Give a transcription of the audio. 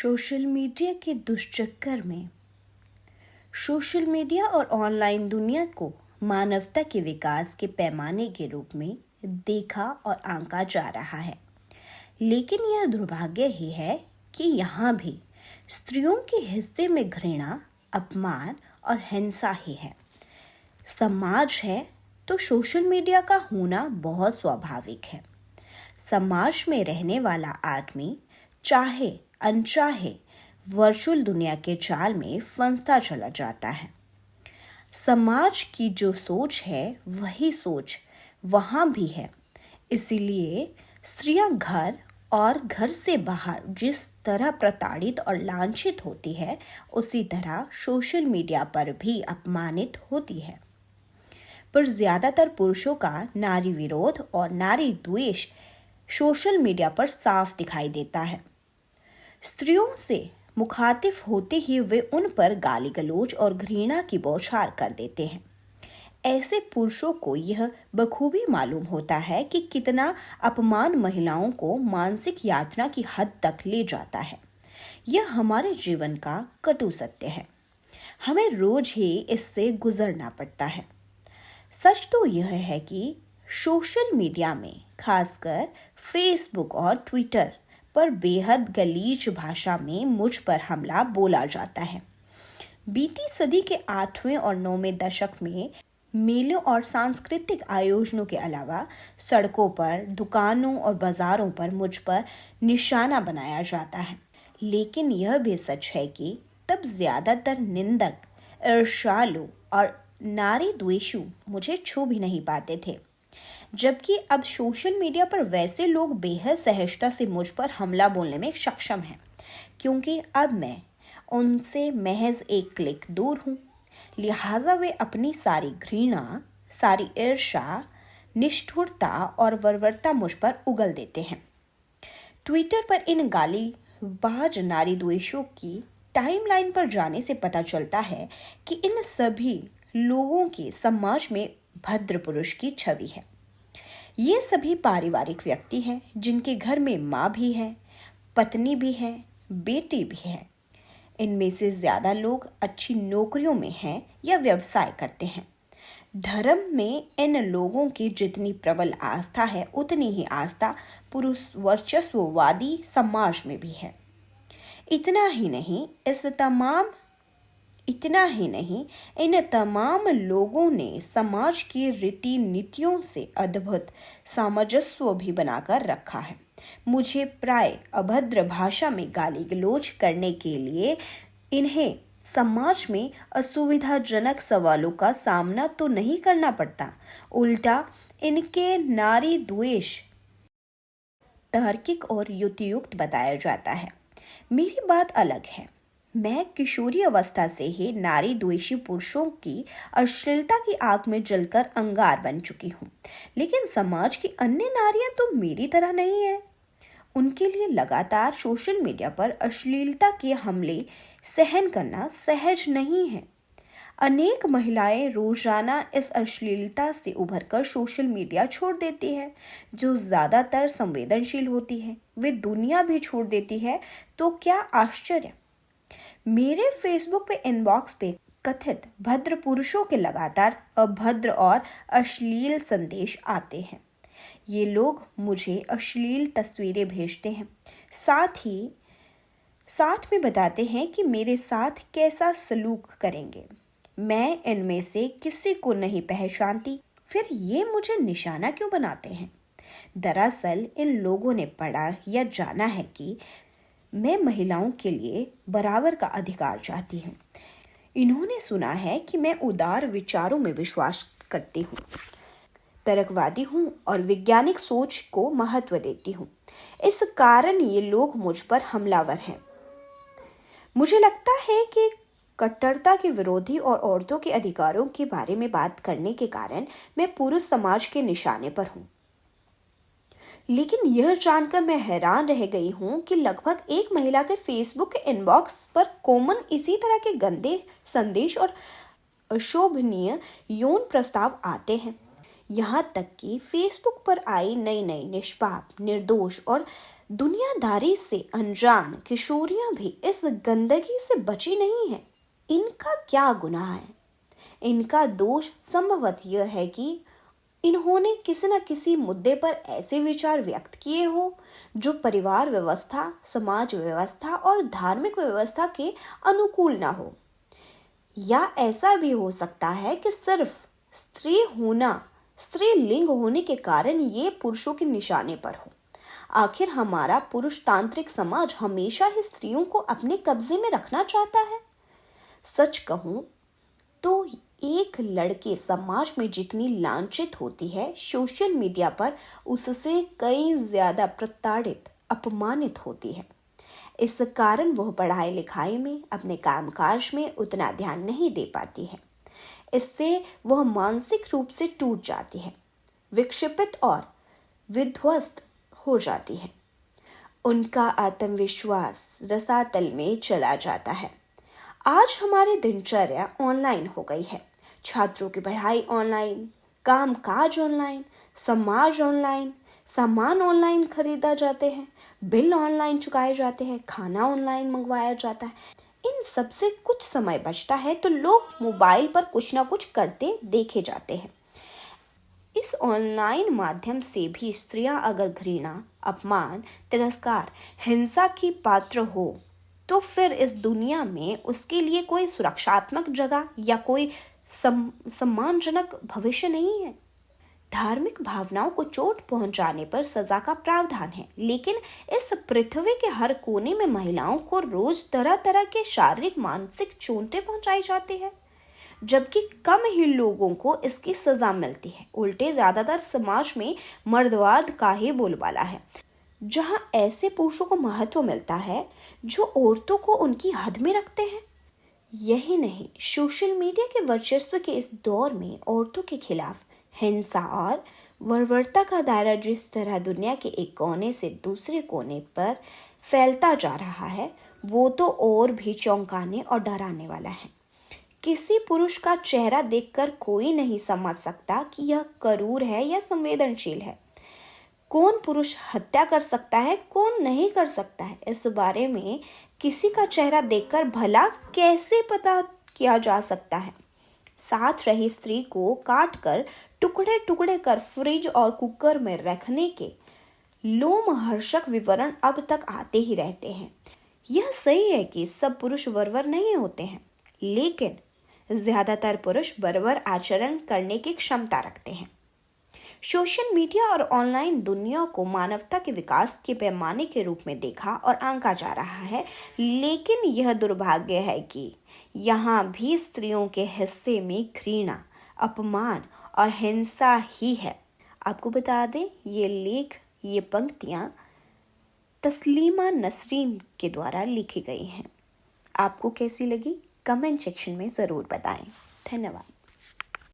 Social media के दुष्चक्कर में social media और ऑनलाइन दुनिया को मानवता के विकास के पैमाने के रूप में देखा और आंका जा रहा है। लेकिन यह दुर्भाग्य ही है कि यहाँ भी स्त्रियों के हिस्से में घृणा, अपमान और हिंसा ही है। समाज है तो सोशल मीडिया का होना बहुत स्वाभाविक है। समाज में रहने वाला आदमी चाहे अनचाहे वर्चुअल दुनिया के जाल में फंसता चला जाता है। समाज की जो सोच है वही सोच वहाँ भी है। इसीलिए स्त्रियां घर और घर से बाहर जिस तरह प्रताड़ित और लांछित होती है, उसी तरह सोशल मीडिया पर भी अपमानित होती है। पर ज़्यादातर पुरुषों का नारी विरोध और नारी द्वेष सोशल मीडिया पर साफ दिखाई देता है। स्त्रियों से मुखातिब होते ही वे उन पर गाली गलौज और घृणा की बौछार कर देते हैं। ऐसे पुरुषों को यह बखूबी मालूम होता है कि कितना अपमान महिलाओं को मानसिक यातना की हद तक ले जाता है। यह हमारे जीवन का कटु सत्य है। हमें रोज ही इससे गुजरना पड़ता है। सच तो यह है कि सोशल मीडिया में, खासकर फेसबुक और ट्विटर पर बेहद गलीज भाषा में मुझ पर हमला बोला जाता है। बीती सदी के 8वें और 9वें दशक में मेलों और सांस्कृतिक आयोजनों के अलावा सड़कों पर, दुकानों और बाजारों पर मुझ पर निशाना बनाया जाता है। लेकिन यह भी सच है कि तब ज्यादातर निंदक, ईर्ष्यालु और नारी द्वेषु मुझे छू भी नहीं पाते थे, जबकि अब सोशल मीडिया पर वैसे लोग बेहद सहजता से मुझ पर हमला बोलने में सक्षम हैं, क्योंकि अब मैं उनसे महज एक क्लिक दूर हूँ। लिहाजा वे अपनी सारी घृणा, सारी ईर्ष्या, निष्ठुरता और बर्बरता मुझ पर उगल देते हैं। ट्विटर पर इन गालीबाज नारी द्वेषों की टाइमलाइन पर जाने से पता चलता है कि इन सभी लोगों की समाज में भद्र पुरुष की छवि है। ये सभी पारिवारिक व्यक्ति हैं जिनके घर में माँ भी है, पत्नी भी है, बेटी भी है। इनमें से ज़्यादा लोग अच्छी नौकरियों में हैं या व्यवसाय करते हैं। धर्म में इन लोगों की जितनी प्रबल आस्था है, उतनी ही आस्था पुरुष वर्चस्ववादी समाज में भी है। इतना ही नहीं, इन तमाम लोगों ने समाज की रीति नीतियों से अद्भुत सामंजस्य भी बनाकर रखा है। मुझे प्राय अभद्र भाषा में गाली गलौज करने के लिए इन्हें समाज में असुविधाजनक सवालों का सामना तो नहीं करना पड़ता, उल्टा इनके नारी द्वेष तार्किक और युक्तियुक्त बताया जाता है। मेरी बात अलग है। मैं किशोरी अवस्था से ही नारी द्वेषी पुरुषों की अश्लीलता की आग में जलकर अंगार बन चुकी हूँ। लेकिन समाज की अन्य नारियां तो मेरी तरह नहीं है। उनके लिए लगातार सोशल मीडिया पर अश्लीलता के हमले सहन करना सहज नहीं है। अनेक महिलाएं रोजाना इस अश्लीलता से उभरकर सोशल मीडिया छोड़ देती हैं, जो ज़्यादातर संवेदनशील होती है। वे दुनिया भी छोड़ देती है तो क्या आश्चर्य। मेरे फेसबुक पे इनबॉक्स पे कथित भद्र पुरुषों के लगातार अभद्र और अश्लील संदेश आते हैं। ये लोग मुझे अश्लील तस्वीरें भेजते हैं, साथ में बताते हैं कि मेरे साथ कैसा सलूक करेंगे। मैं इनमें से किसी को नहीं पहचानती, फिर ये मुझे निशाना क्यों बनाते हैं? दरअसल इन लोगों ने पढ़ा या जाना है कि मैं महिलाओं के लिए बराबर का अधिकार चाहती हूँ। इन्होंने सुना है कि मैं उदार विचारों में विश्वास करती हूँ, तर्कवादी हूँ और वैज्ञानिक सोच को महत्व देती हूँ। इस कारण ये लोग मुझ पर हमलावर हैं। मुझे लगता है कि कट्टरता के विरोधी और औरतों के अधिकारों के बारे में बात करने के कारण मैं पुरुष समाज के निशाने पर हूँ। लेकिन यह जानकर मैं हैरान रह गई हूँ कि लगभग एक महिला के फेसबुक के इनबॉक्स पर कॉमन इसी तरह के गंदे संदेश और अशोभनीय यौन प्रस्ताव आते हैं। यहाँ तक कि फेसबुक पर आई नई निष्पाप, निर्दोष और दुनियादारी से अनजान किशोरियां भी इस गंदगी से बची नहीं हैं। इनका क्या गुनाह है? इनका दोष संभवतः यह है कि इन्होंने किसी न किसी मुद्दे पर ऐसे विचार व्यक्त किए हो जो परिवार व्यवस्था, समाज व्यवस्था और धार्मिक व्यवस्था के अनुकूल ना हो। या ऐसा भी हो सकता है कि सिर्फ स्त्रीलिंग होने के कारण ये पुरुषों के निशाने पर हो। आखिर हमारा पुरुष तांत्रिक समाज हमेशा ही स्त्रियों को अपने कब्जे में रखना चाहता है। सच कहूं तो एक लड़के समाज में जितनी लांछित होती है, सोशल मीडिया पर उससे कई ज्यादा प्रताड़ित, अपमानित होती है। इस कारण वह पढ़ाई लिखाई में, अपने कामकाज में उतना ध्यान नहीं दे पाती है। इससे वह मानसिक रूप से टूट जाती है, विक्षिप्त और विध्वस्त हो जाती है। उनका आत्मविश्वास रसातल में चला जाता है। आज हमारी दिनचर्या ऑनलाइन हो गई है। छात्रों की पढ़ाई ऑनलाइन, कामकाज ऑनलाइन, समाज ऑनलाइन, सामान ऑनलाइन खरीदा जाते हैं, बिल ऑनलाइन चुकाए जाते हैं, खाना ऑनलाइन मंगवाया जाता है। इन सब से कुछ समय बचता है तो लोग मोबाइल पर कुछ ना कुछ करते देखे जाते हैं। इस ऑनलाइन माध्यम से भी स्त्रियां अगर घृणा, अपमान, तिरस्कार, हिंसा की पात्र हो तो फिर इस दुनिया में उसके लिए कोई सुरक्षात्मक जगह या कोई सम्मानजनक भविष्य नहीं है। धार्मिक भावनाओं को चोट पहुंचाने पर सजा का प्रावधान है, लेकिन इस पृथ्वी के हर कोने में महिलाओं को रोज तरह तरह के शारीरिक मानसिक चोटें पहुंचाई जाती है, जबकि कम ही लोगों को इसकी सजा मिलती है। उल्टे ज्यादातर समाज में मर्दवाद का ही बोलबाला है, जहां ऐसे पुरुषों को महत्व मिलता है जो औरतों को उनकी हद में रखते हैं। यही नहीं, सोशल मीडिया के वर्चस्व के इस दौर में औरतों के खिलाफ हिंसा और बर्बरता का दायरा जिस तरह दुनिया के एक कोने से दूसरे कोने पर फैलता जा रहा है, वो तो और भी चौंकाने और डराने वाला है। किसी पुरुष का चेहरा देखकर कोई नहीं समझ सकता कि यह क्रूर है या संवेदनशील है। कौन पुरुष हत्या कर सकता है, कौन नहीं कर सकता है, इस बारे में किसी का चेहरा देखकर भला कैसे पता किया जा सकता है। साथ रही स्त्री को काट कर टुकड़े टुकड़े कर फ्रिज और कुकर में रखने के लोमहर्षक विवरण अब तक आते ही रहते हैं। यह सही है कि सब पुरुष बर्बर नहीं होते हैं, लेकिन ज्यादातर पुरुष बर्बर आचरण करने की क्षमता रखते हैं। सोशल मीडिया और ऑनलाइन दुनिया को मानवता के विकास के पैमाने के रूप में देखा और आंका जा रहा है, लेकिन यह दुर्भाग्य है कि यहाँ भी स्त्रियों के हिस्से में घृणा, अपमान और हिंसा ही है। आपको बता दें, ये पंक्तियाँ तस्लीमा नसरीन के द्वारा लिखी गई हैं। आपको कैसी लगी? कमेंट सेक्शन में ज़रूर बताएं। धन्यवाद।